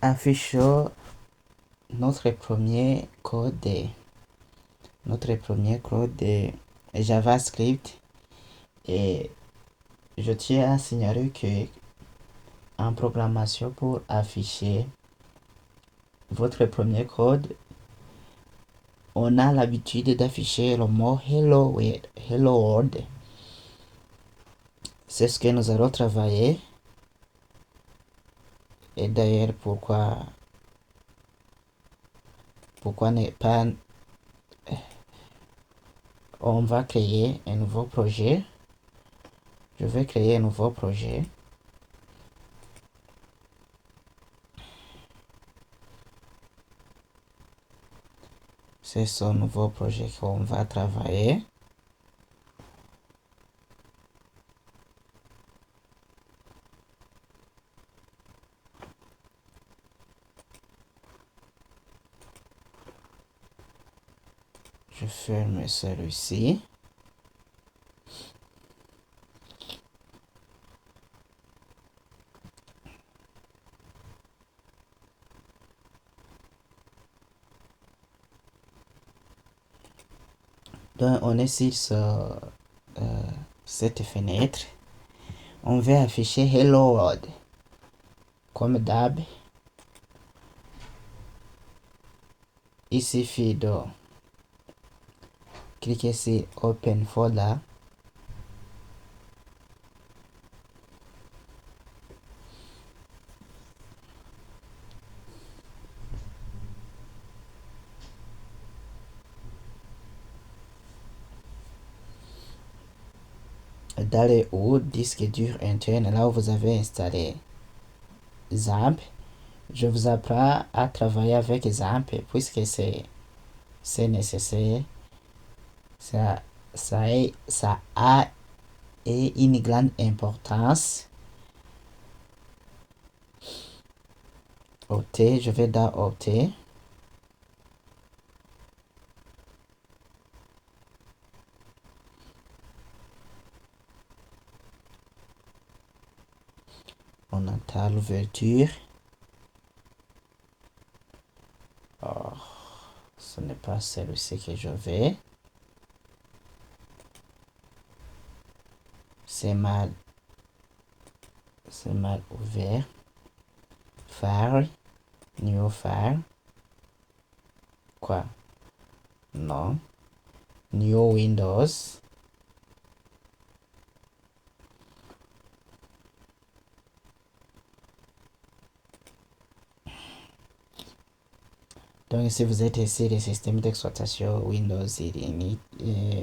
affichons notre premier code de JavaScript. Et je tiens à signaler que en programmation, pour afficher votre premier code, on a l'habitude d'afficher le mot Hello World. C'est ce que nous allons travailler. Et d'ailleurs, pourquoi ne pas... On va créer un nouveau projet. Je vais créer un nouveau projet. C'est ce nouveau projet qu'on va travailler. Je ferme celui-ci. Donc, on est sur cette fenêtre. On va afficher Hello World. Comme d'hab, il suffit de cliquer sur Open Folder. Dans le haut, disque dur interne, là où vous avez installé XAMPP, je vous apprends à travailler avec XAMPP puisque c'est nécessaire. Ça a une grande importance. Opter, je vais dans Opter. On attend l'ouverture. Oh, ce n'est pas celui-ci que je vais. C'est mal ouvert. File, new file. Quoi? Non. New Windows. Donc si vous êtes ici le système d'exploitation Windows,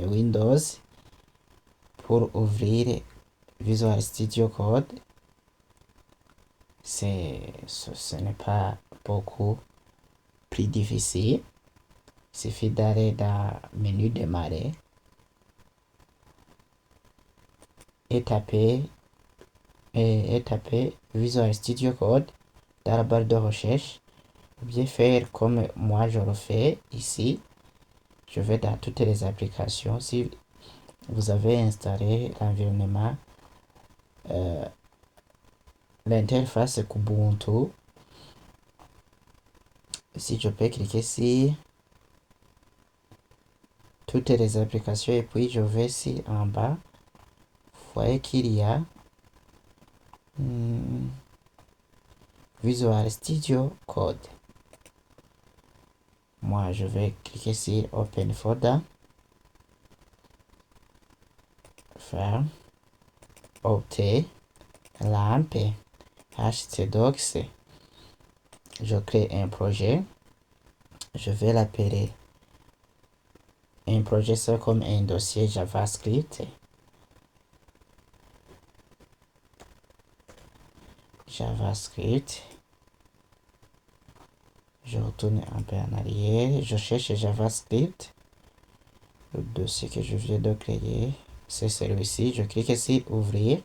Windows, pour ouvrir Visual Studio Code, ce n'est pas beaucoup plus difficile. Il suffit d'aller dans le menu démarrer et taper Visual Studio Code dans la barre de recherche. Bien faire comme moi je le fais ici. Je vais dans toutes les applications. Si vous avez installé l'environnement, l'interface Kubuntu, si je peux cliquer sur toutes les applications et puis je vais ici en bas, vous voyez qu'il y a Visual Studio Code. Moi je vais cliquer sur Open Folder, faire Opter, LAMP, htdocs. Je crée un projet. Je vais l'appeler un projet, c'est comme un dossier JavaScript. Je retourne un peu en arrière. Je cherche JavaScript. Le dossier que je viens de créer, c'est celui-ci. Je clique sur Ouvrir.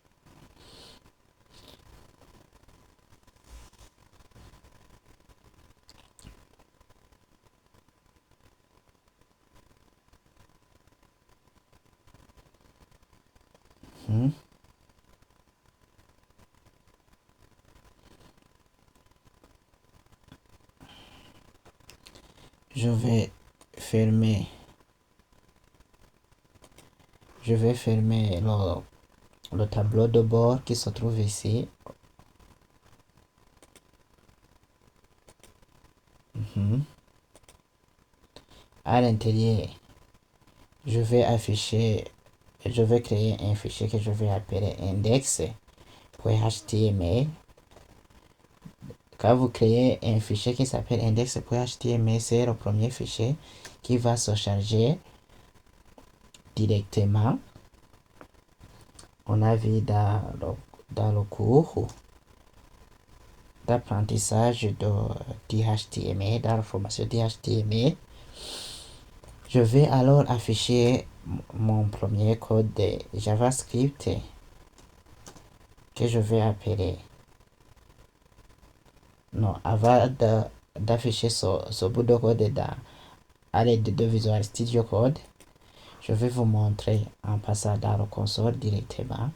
je vais fermer le tableau de bord qui se trouve ici. À l'intérieur, je vais créer un fichier que je vais appeler index.html. Quand vous créez un fichier qui s'appelle index.html, c'est le premier fichier qui va se charger directement. On a vu dans le cours d'apprentissage d'HTML, dans la formation d'HTML. Je vais alors afficher mon premier code de JavaScript que je vais appeler. Non, avant d'afficher ce bout de code à l'aide de Visual Studio Code, je vais vous montrer en passant dans le console directement.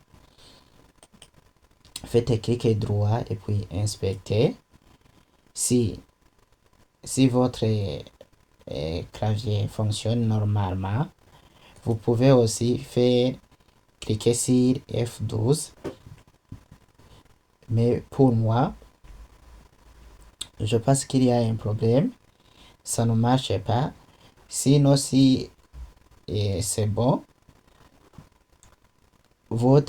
Faites clic droit et puis inspecter. Si votre clavier fonctionne normalement, vous pouvez aussi cliquer sur F12. Mais pour moi, je pense qu'il y a un problème. Ça ne marche pas. Sinon, si c'est bon, vous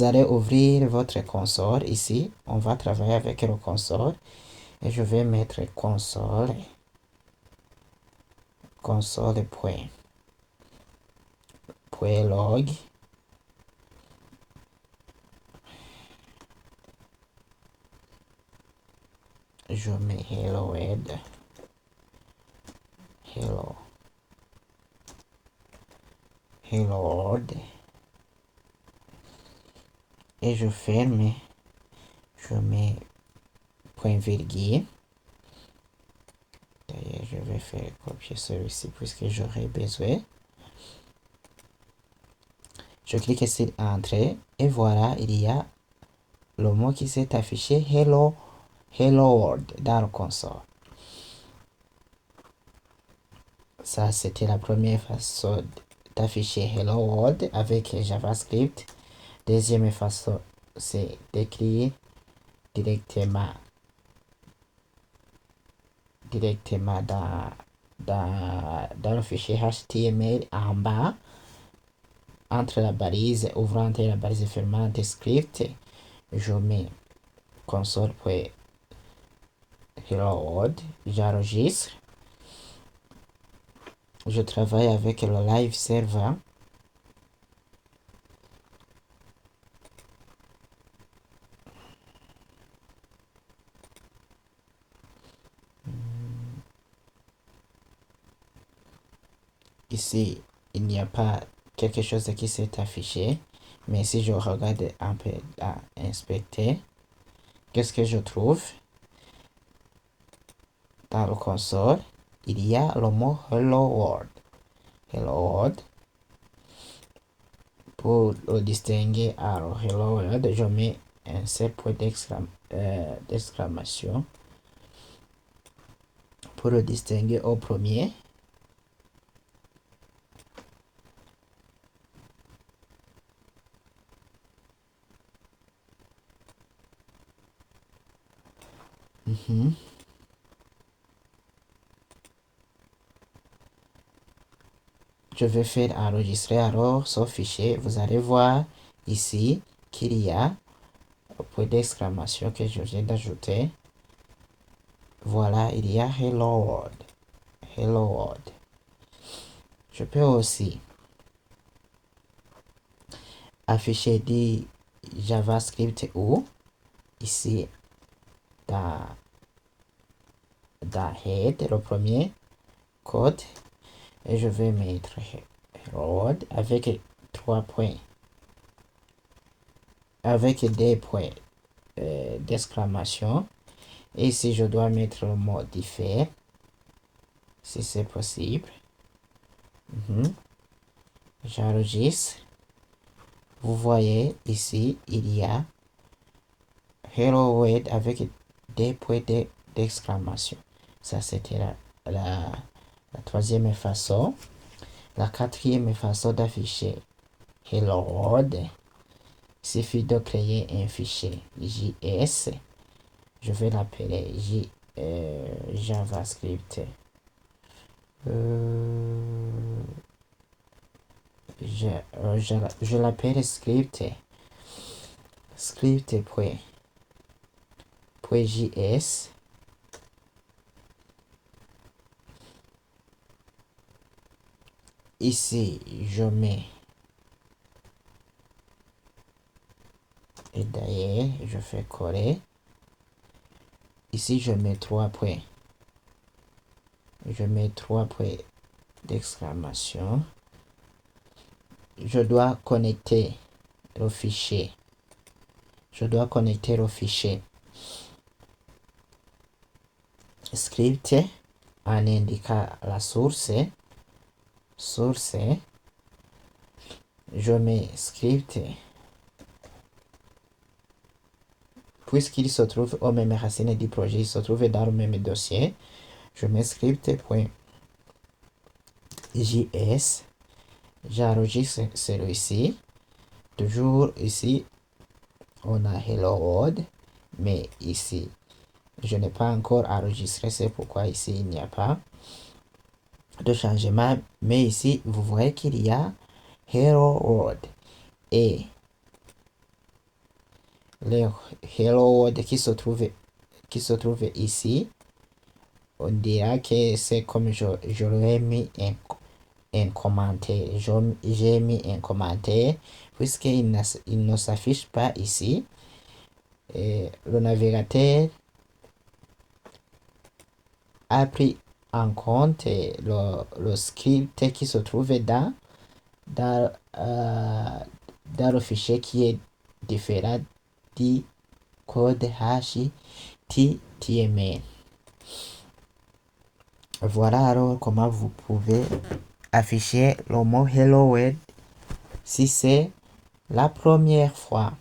allez ouvrir votre console ici. On va travailler avec le console. Et je vais mettre console.log. Je mets hello world. Hello world. Et je ferme. Je mets point virgule. D'ailleurs, je vais faire copier celui-ci puisque j'aurai besoin. Je clique sur Entrée et voilà, il y a le mot qui s'est affiché Hello World dans le console. Ça, c'était la première façon d'afficher Hello World avec JavaScript. Deuxième façon, c'est d'écrire directement dans le fichier HTML en bas, entre la balise ouvrante et la balise fermante script. Je mets console.hello world, j'enregistre. Je travaille avec le live server. Ici, il n'y a pas quelque chose qui s'est affiché. Mais si je regarde un peu à inspecter, qu'est-ce que je trouve? Dans le console, il y a le mot Hello World. Hello World. Pour le distinguer à Hello World, je mets un seul point d'exclamation. Pour le distinguer au premier, je vais faire enregistrer alors ce fichier. Vous allez voir ici qu'il y a un point d'exclamation que je viens d'ajouter. Voilà, il y a Hello World. Hello World. Je peux aussi afficher du JavaScript ou ici dans Head, le premier code. Et je vais mettre Hello World avec 3 points. Avec des points d'exclamation. Et ici, je dois mettre le mot diffère, si c'est possible. J'enregistre. Vous voyez ici, il y a Hello World avec des points d'exclamation. Ça, c'était la troisième façon. La quatrième façon d'afficher Hello World, il suffit de créer un fichier JS. Je vais l'appeler JavaScript. Je l'appelle script.js. Ici, je mets, et d'ailleurs, je fais coller. Ici, je mets 3 points. Je mets 3 points d'exclamation. Je dois connecter le fichier. Script en indiquant la source. Je mets script. Puisqu'il se trouve au même racine du projet, il se trouve dans le même dossier. Je mets script.js. J'enregistre celui-ci. Toujours ici, on a Hello World. Mais ici, je n'ai pas encore enregistré. C'est pourquoi ici, il n'y a pas de changement. Mais ici, vous voyez qu'il y a Hello World. Et le Hello World qui se trouve ici, on dira que c'est comme je l'ai mis un commentaire. J'ai mis un commentaire puisqu'il ne s'affiche pas ici. Et le navigateur a pris en compte le script qui se trouve dans le fichier qui est différent du code HTML. Voilà alors comment vous pouvez afficher le mot Hello World si c'est la première fois.